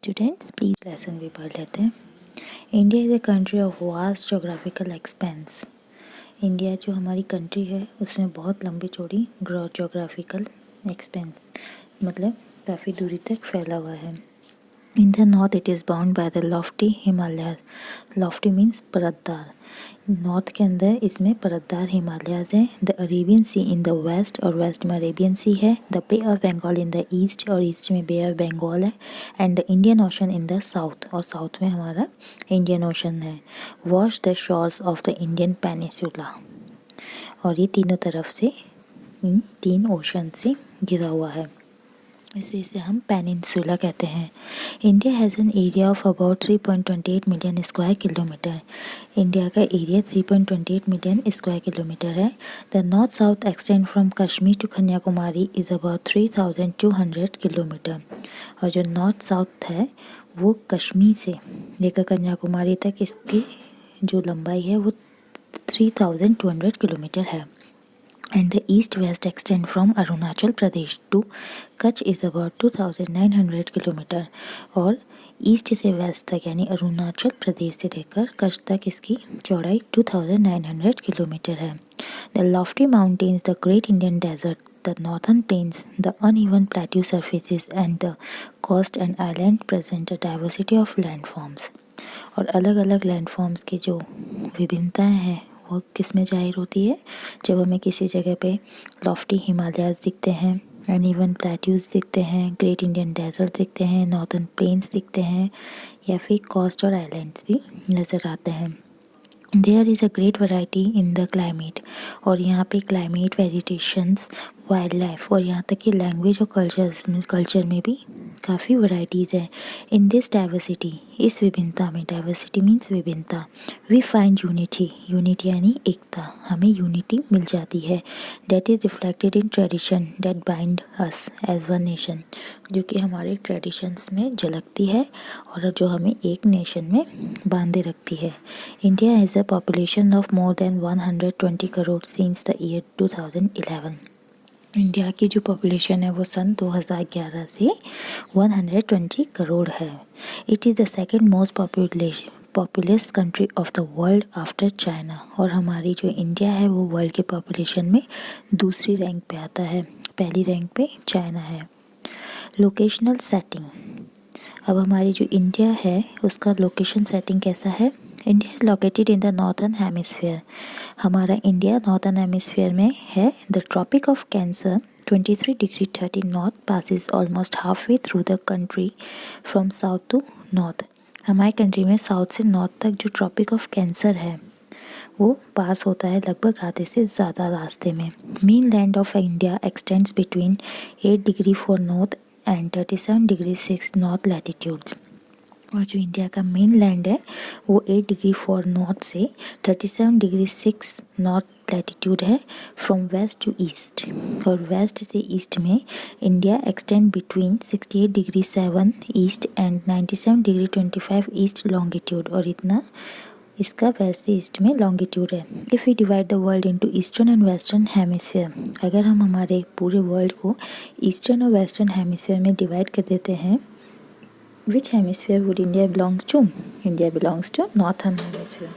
Students please lesson भी पढ़ लेते हैं। India is a country of vast geographical expense. India जो हमारी कंट्री है उसमें बहुत लंबी चौड़ी जोग्राफिकल एक्सपेंस मतलब काफ़ी दूरी तक फैला हुआ है। In the north, it is bound by the lofty Himalayas. Lofty means परतदार। नॉर्थ के अंदर इसमें परतदार हिमालयाज हैं। The Arabian Sea in the west और वेस्ट में अरेबियन सी है। The Bay of Bengal in the east और ईस्ट में बे ऑफ बंगाल है। And the Indian Ocean in the south और साउथ में हमारा इंडियन ओशन है। Wash the shores of the Indian peninsula और ये तीनों तरफ से इन तीन ओशन से घिरा हुआ है, इसे हम पेनिनसुला कहते हैं। India has an area of about 3.28 million square kilometre. India का एरिया 3.28 मिलियन स्क्वायर किलोमीटर है। The north south extend from Kashmir to Kanyakumari is about 3200 kilometre. और जो नॉर्थ साउथ है वो कश्मीर से लेकर कन्याकुमारी तक इसकी जो लंबाई है वो 3200 किलोमीटर है। And the east-west extend from Arunachal Pradesh to Kutch is about 2900 kilometre और ईस्ट से वेस्ट तक यानी अरुणाचल प्रदेश से लेकर कच्छ तक इसकी चौड़ाई 2900 किलोमीटर है। The lofty mountains, the Great Indian Desert, the northern plains, the uneven plateau surfaces and the coast and island present a diversity of landforms। और अलग अलग लैंडफॉर्म्स की जो विभिन्नताएं हैं वो किस में जाहिर होती है, जब हमें किसी जगह पे लॉफ्टी हिमालयाज दिखते हैं, अनइवन प्लेट्यूज दिखते हैं, ग्रेट इंडियन डेजर्ट दिखते हैं, नॉर्थर्न प्लेन्स दिखते हैं या फिर कोस्ट और आइलैंड्स भी नज़र आते हैं। There is a great variety in the climate और यहाँ पे क्लाइमेट, वेजिटेशंस, वाइल्ड लाइफ और यहाँ तक कि लैंग्वेज और कल्चर में भी काफ़ी वैराइटीज़ हैं। इन दिस डाइवर्सिटी, इस विभिन्नता में, डाइवर्सिटी मीन्स विभिन्नता, वी फाइंड यूनिटी, यूनिटी यानी एकता, हमें यूनिटी मिल जाती है। That is reflected in tradition that bind us as one nation, जो कि हमारे ट्रेडिशंस में झलकती है और जो हमें एक नेशन में बांधे रखती है। India has a population of more than 120 crore since the year 2011। India की जो पॉपुलेशन है वो सन 2011 से 120 करोड़ है। It is the second most populous country of the world after China और हमारी जो इंडिया है वो वर्ल्ड के पॉपुलेशन में दूसरी रैंक पे आता है, पहली रैंक पे चाइना है। लोकेशनल सेटिंग, अब हमारी जो इंडिया है उसका लोकेशन सेटिंग कैसा है। India is located in the northern hemisphere, हमारा इंडिया नॉर्थर्न हेमिस्फीयर में है। The tropic of cancer 23 degree 30 north passes almost half way through the country from south to north. हमारे कंट्री में south से north तक जो ट्रॉपिक ऑफ कैंसर है वो पास होता है लगभग आधे से ज़्यादा रास्ते में। Main land of India extends between 8 degree 4 north and 37 degree 6 north latitudes और जो इंडिया का मेन लैंड है वो 8 डिग्री 4 नॉर्थ से 37 डिग्री 6 नॉर्थ लैटिट्यूड है फ्रॉम वेस्ट टू ईस्ट और वेस्ट से ईस्ट में India extend between 68 degree 7 east and 97 degree 25 east longitude और इतना इसका वेस्ट से ईस्ट में लॉन्गिट्यूड है। If we divide the world into eastern and western hemisphere, अगर हम हमारे पूरे वर्ल्ड को ईस्टर्न और वेस्टर्न हेमिस्फीयर में डिवाइड कर देते हैं, which hemisphere would India belong to? India belongs to northern hemisphere.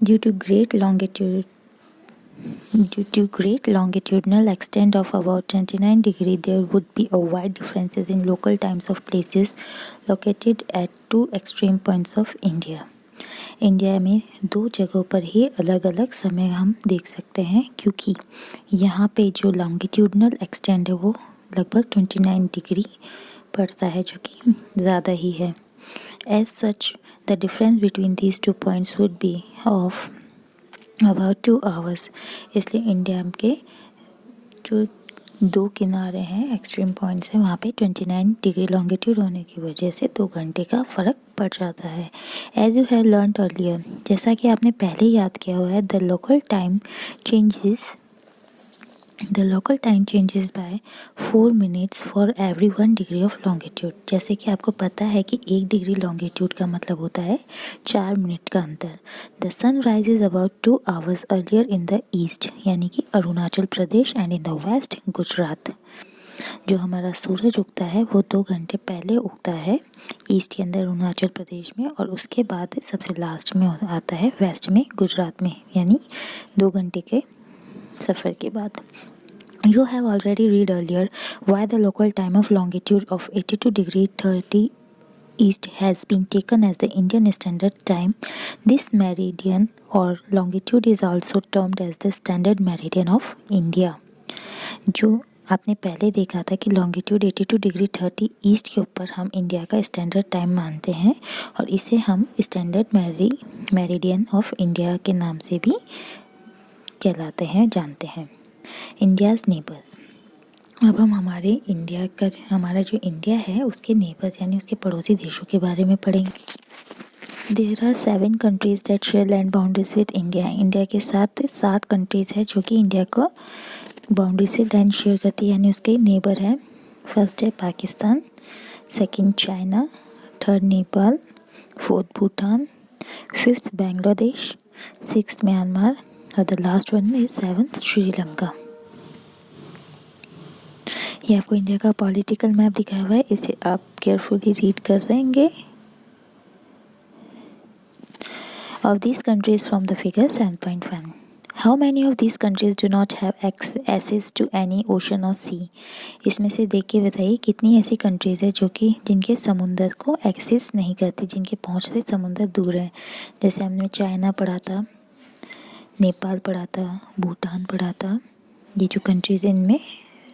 Due to great longitudinal extent of about 29 degree, there would be a wide differences in local times of places located at two extreme points of India. India में दो जगहों पर ही अलग अलग समय हम देख सकते हैं क्योंकि यहाँ पे जो लॉन्गिट्यूडनल एक्सटेंड है वो लगभग 29 डिग्री पड़ता है जो कि ज़्यादा ही है। As such the difference between these two points would be of about 2 hours, इसलिए इंडिया के जो दो किनारे हैं, एक्सट्रीम पॉइंट्स हैं, वहाँ पे 29 डिग्री लॉन्गिट्यूड होने की वजह से 2 घंटे का फ़र्क पड़ जाता है। As you have learned earlier, जैसा कि आपने पहले याद किया हुआ है, the local time changes by 4 minutes for every 1 degree of longitude. जैसे कि आपको पता है कि 1 डिग्री लॉन्गिट्यूड का मतलब होता है 4 मिनट का अंतर। The sun rises about 2 hours earlier in the east, यानी कि Arunachal Pradesh, and in the west Gujarat. जो हमारा सूरज उगता है वो 2 घंटे पहले उगता है ईस्ट के अंदर अरुणाचल प्रदेश में, और उसके बाद सबसे लास्ट में आता है वेस्ट में गुजरात में, यानी 2 घंटे के सफ़र के बाद। You have already read earlier why the local time of longitude of 82 degree 30 east has been taken as the Indian Standard Time. This meridian or longitude is also termed as the Standard Meridian of India. जो आपने पहले देखा था कि longitude 82 degree 30 east के ऊपर हम India का स्टैंडर्ड टाइम मानते हैं, और इसे हम स्टैंडर्ड मेरिडियन ऑफ इंडिया के नाम से भी कहलाते हैं, जानते हैं। India's neighbours. अब हम हमारा जो इंडिया है उसके नेबर्स यानी उसके पड़ोसी देशों के बारे में पढ़ेंगे। There are 7 countries that share land boundaries with India. India के साथ 7 कंट्रीज़ है जो कि इंडिया को बाउंड्री से लैंड शेयर करती है, यानी उसके नेबर है। फर्स्ट है Pakistan, second China, third Nepal, fourth Bhutan, fifth Bangladesh, sixth Myanmar और the last one is 7th Sri Lanka. ये आपको इंडिया का पॉलिटिकल मैप दिखाया हुआ है, इसे आप केयरफुली रीड कर देंगे। Of these countries from the figure 7.1. How many of these countries do not have access to any ocean or sea? इसमें से देख के बताइए कितनी ऐसी कंट्रीज़ है जो कि जिनके समुंदर को एक्सेस नहीं करती, जिनके पहुंच से समुंदर दूर है। जैसे हमने चाइना पढ़ा था, नेपाल पढ़ा था, भूटान पढ़ा था। ये जो कंट्रीज़ इनमें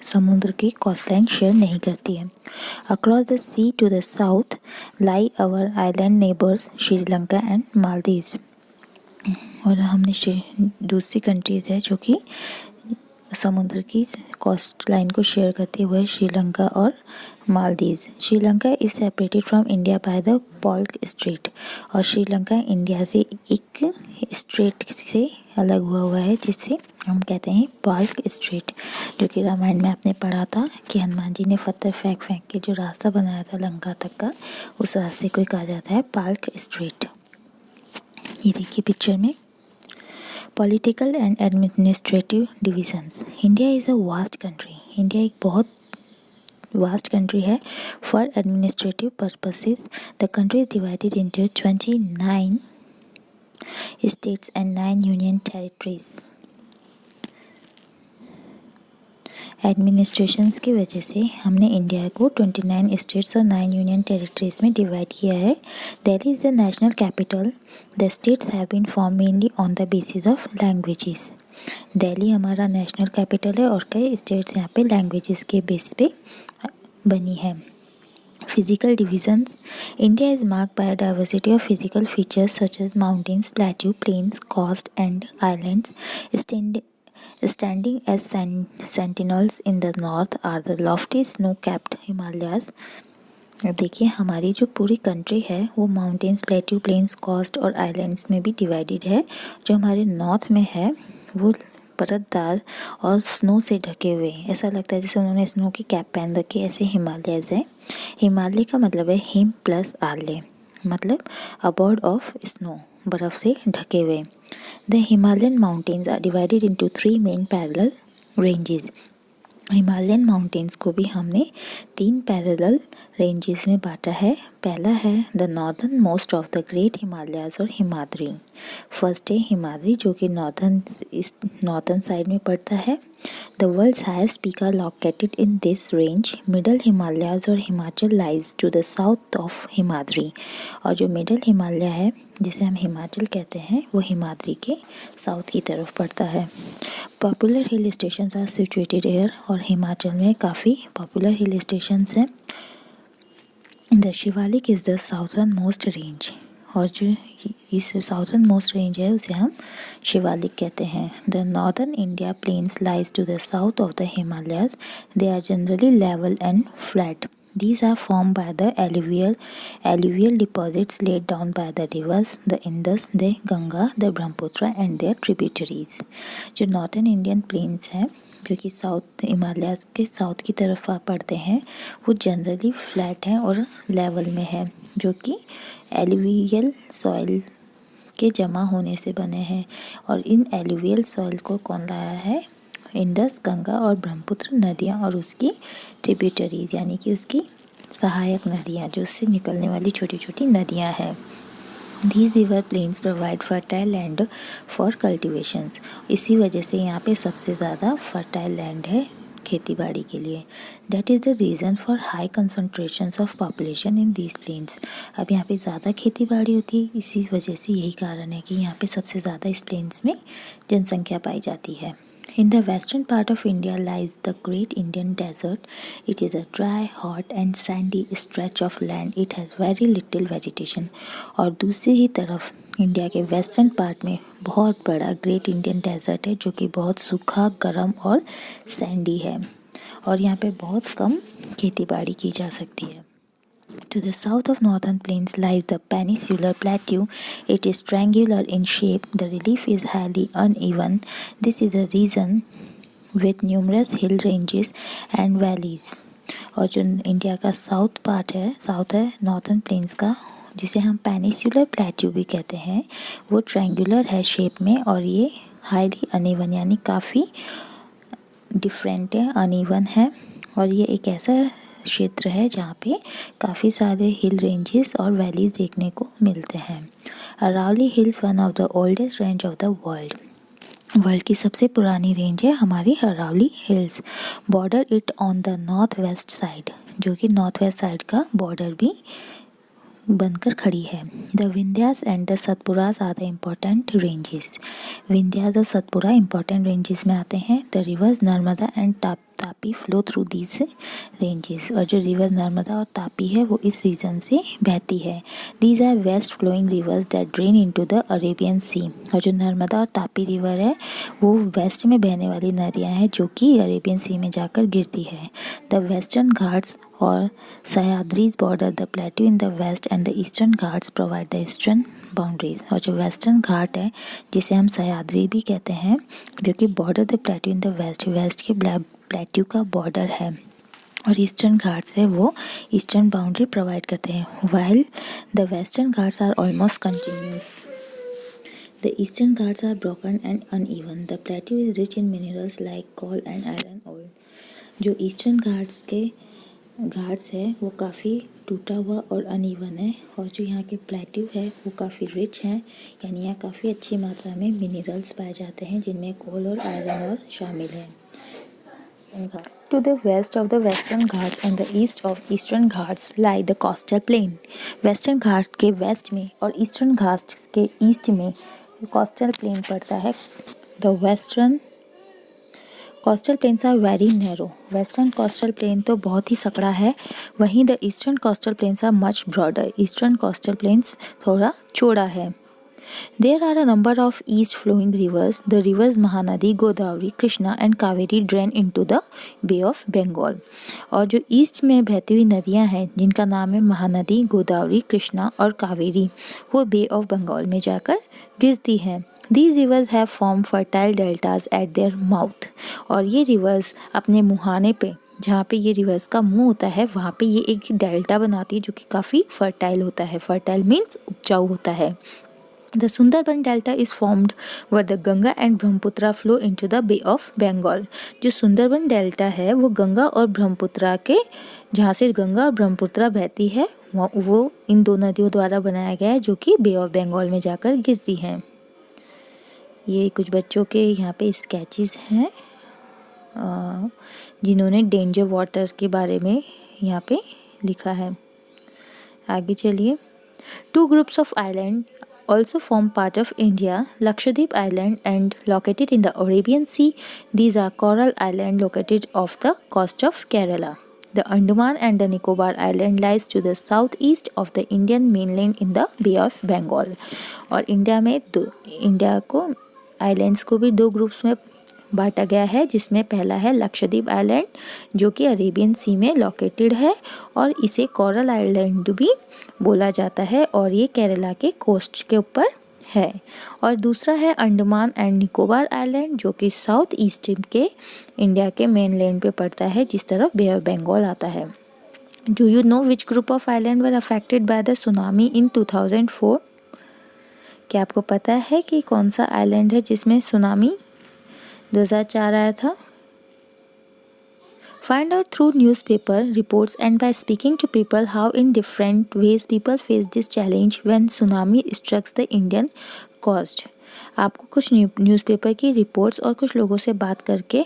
समुद्र की कोस्टलाइन शेयर नहीं करती है। Across the sea to the south lie our island neighbours Sri Lanka and Maldives. और हमने दूसरी कंट्रीज़ है जो कि समुद्र की कोस्ट लाइन को शेयर करती है, वह है श्रीलंका और Maldives. Sri Lanka is separated from India by the Palk straight. और श्रीलंका इंडिया से एक स्ट्रेट से अलग हुआ है जिससे हम कहते हैं पाल्क स्ट्रेट, जो कि रामायण में आपने पढ़ा था कि हनुमान जी ने पत्थर फेंक फेंक के जो रास्ता बनाया था लंका तक का, उस रास्ते को कहा जाता है पाल्क स्ट्रेट। ये देखिए पिक्चर में political and administrative divisions. India is a vast country. India एक बहुत वास्ट कंट्री है। For administrative purposes the country is divided into 29 states and 9 union territories. Administrations की वजह से हमने इंडिया को 29 स्टेट्स और 9 यूनियन टेरिटरीज में डिवाइड किया है। Delhi is the national capital. The states have been form mainly on the basis of languages. Delhi हमारा नेशनल कैपिटल है और कई स्टेट्स यहाँ पे लैंग्वेजेस के बेस पे बनी है। Physical divisions. India is marked by a diversity of physical features such as mountains, plateaux, plains, coast and islands. Standing as sentinels in the north are the lofty snow-capped Himalayas. अब देखिए हमारी जो पूरी country है वो mountains, plateau, planes, coast और islands में भी डिवाइडेड है। जो हमारे नॉर्थ में है वो परतदार और स्नो से ढके हुए हैं, ऐसा लगता है जैसे उन्होंने स्नो की कैप पहन रखी है, ऐसे हिमालयज़ है। हिमालय का मतलब है हिम प्लस आले, मतलब अबॉर्ड ऑफ स्नो, बर्फ़ से ढके हुए। The Himalayan mountains are divided into 3 main parallel ranges. Himalayan mountains को भी हमने 3 पैरेलल रेंजेस में बांटा है। पहला है the northern most of the great Himalayas और हिमाद्री। फर्स्ट है हिमाद्री जो कि नॉर्दर्न साइड में पड़ता है। The world's highest peak are located in this range. Middle Himalayas और Himachal lies to the south of Himadri. और जो मिडल हिमालय है जिसे हम हिमाचल कहते हैं वो हिमाद्री के साउथ की तरफ पड़ता है। Popular hill stations are situated here. और हिमाचल में काफ़ी पॉपुलर हिल स्टेशंस हैं। The Shivalik is the southern most range. और जो इस साउथर्न मोस्ट रेंज है उसे हम शिवालिक कहते हैं। The northern India plains lies to the south of the Himalayas. They are generally level and flat. These are formed by the alluvial deposits laid down by the rivers, the Indus, the Ganga, the Brahmaputra and their tributaries. जो northern Indian plains हैं जो कि south Himalayas के south की तरफ पड़ते हैं वो जनरली फ्लैट हैं और लेवल में है, जो कि एलुवियल सॉइल के जमा होने से बने हैं। और इन एलुवियल सॉइल को कौन लाया है? इंडस, गंगा और ब्रह्मपुत्र नदियाँ और उसकी ट्रिब्यूटरीज यानी कि उसकी सहायक नदियाँ, जो उससे निकलने वाली छोटी छोटी नदियाँ हैं। These river plains provide fertile land for cultivations। इसी वजह से यहाँ पे सबसे ज़्यादा फर्टाइल लैंड है खेती बाड़ी के लिए। That is the reason for high concentrations of population in these plains। अब यहाँ पे ज़्यादा खेती बाड़ी होती है, इसी वजह से यही कारण है कि यहाँ पे सबसे ज़्यादा इस प्लेन्स में जनसंख्या पाई जाती है। In the western part of India lies the Great Indian Desert। It is a dry, hot and sandy stretch of land। It has very little vegetation। और दूसरी ही तरफ इंडिया के वेस्टर्न पार्ट में बहुत बड़ा ग्रेट इंडियन डेजर्ट है, जो कि बहुत सूखा, गर्म और सैंडी है और यहाँ पे बहुत कम खेती बाड़ी की जा सकती है। To the south of northern plains lies the Peninsular Plateau। It is triangular in shape। The relief is highly uneven। This is a region with numerous hill ranges and valleys। और जो इंडिया का south part है, south है northern planes का, जिसे हम peninsular plateau भी कहते हैं, वो ट्रायंगुलर है शेप में और ये हाईली अनइवन यानी काफ़ी डिफरेंट है, अनइवन है। और ये एक ऐसा क्षेत्र है जहाँ पे काफ़ी सारे हिल रेंजेस और वैलीज देखने को मिलते हैं। Aravalli hills one of the oldest range of the world. World की सबसे पुरानी रेंज है हमारी Aravalli hills. Border it on the north west side, जो कि नॉर्थ वेस्ट साइड का बॉर्डर भी बनकर खड़ी है। The Vindhyas and the Satpuras are the important ranges. Vindhyas और सतपुरा इम्पोर्टेंट रेंजेस में आते हैं। The rivers Narmada and Tapi flow through these ranges. और जो रिवर नर्मदा और तापी है वो इस रीजन से बहती है। These are west flowing rivers that drain into the Arabian sea. और जो नर्मदा और तापी रिवर है वो वेस्ट में बहने वाली नदियाँ हैं जो कि अरेबियन सी में जाकर गिरती है। द वेस्टर्न घाट्स और Sahyadris border the plateau in the west and the eastern Ghats provide the eastern boundaries. और जो वेस्टर्न घाट है जिसे हम सह्याद्री भी कहते हैं, जो कि border the plateau in the west, west के प्लेट्यू का बॉर्डर है, और ईस्टर्न घाट्स है वो ईस्टर्न बाउंड्री प्रोवाइड करते हैं। While the western Ghats are almost continuous, the eastern Ghats are broken and uneven. The plateau is rich in minerals like coal and iron ore. जो eastern Ghats के घाट्स है वो काफ़ी टूटा हुआ और अनइवन है, और जो यहाँ के प्लेट्यू है वो काफ़ी रिच हैं, यानी यहाँ काफ़ी अच्छी मात्रा में मिनरल्स पाए जाते हैं जिनमें कोल और आयरन और शामिल है। To the west of the Western Ghats and the east of Eastern Ghats lie the coastal plain। Western Ghats के वेस्ट में और Eastern Ghats के ईस्ट में coastal plain पड़ता है। The Western coastal plains are very narrow। Western coastal plain तो बहुत ही सकड़ा है, वहीं the Eastern coastal plains are much broader। Eastern coastal plains थोड़ा चौड़ा है। There are a number of east flowing rivers। The rivers Mahanadi, Godavari, Krishna and Kaveri drain into the Bay of Bengal। और जो east में बहती हुई नदियां हैं जिनका नाम है महानदी, गोदावरी, कृष्णा और कावेरी, वो बे ऑफ बंगाल में जाकर गिरती हैं। These rivers have formed fertile deltas at their mouth। और ये रिवर्स अपने मुहाने पे, जहाँ पे ये रिवर्स का मुंह होता है, वहाँ पे ये एक डेल्टा बनाती है जो कि काफ़ी फर्टाइल होता है। फर्टाइल मीन्स उपजाऊ होता है। The Sundarban Delta is formed where the Ganga and Brahmaputra flow into the Bay of Bengal। जो सुंदरबन डेल्टा है वो गंगा और ब्रह्मपुत्रा के, जहाँ से गंगा और ब्रह्मपुत्रा बहती है, वो इन दो नदियों द्वारा बनाया गया है जो कि बे ऑफ बंगाल में जाकर गिरती हैं। ये कुछ बच्चों के यहाँ पे स्केचेस हैं जिन्होंने डेंजर वाटर्स के बारे में यहाँ पे लिखा है। आगे चलिए। Two groups of island also form part of India। Lakshadweep Island and located in the Arabian Sea। These are coral island located off the coast of Kerala। The Andaman and the Nicobar Island lies to the southeast of the Indian mainland in the Bay of Bengal। और India को islands को भी दो groups में बांटा गया है, जिसमें पहला है लक्षद्वीप आइलैंड जो कि अरेबियन सी में लोकेटेड है और इसे कोरल आइलैंड भी बोला जाता है और ये केरला के कोस्ट के ऊपर है। और दूसरा है अंडमान एंड निकोबार आइलैंड जो कि साउथ ईस्ट के इंडिया के मेनलैंड पे पड़ता है, जिस तरफ बे ऑफ बंगाल आता है। Do you know which group of island were affected by the tsunami in 2004? क्या आपको पता है कि कौन सा आइलैंड है जिसमें सुनामी 2004 आया था। Find out through newspaper reports and by speaking to people how in different ways people face this challenge when tsunami strikes the Indian coast। आपको कुछ न्यूज़पेपर की रिपोर्ट्स और कुछ लोगों से बात करके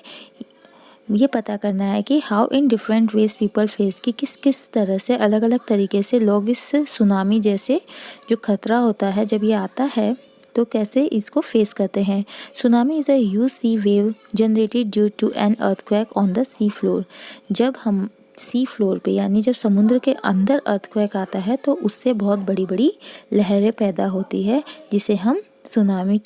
ये पता करना है कि how in different ways people face, कि किस किस तरह से अलग अलग तरीके से लोग इस सुनामी जैसे जो खतरा होता है जब ये आता है तो कैसे इसको फेस करते हैं। Tsunami is a huge sea wave generated due to an earthquake on the sea floor. जब हम सी फ्लोर पे यानी जब समुद्र के अंदर अर्थक्वेक आता है तो उससे बहुत बड़ी बड़ी लहरें पैदा होती है जिसे हम सुनामी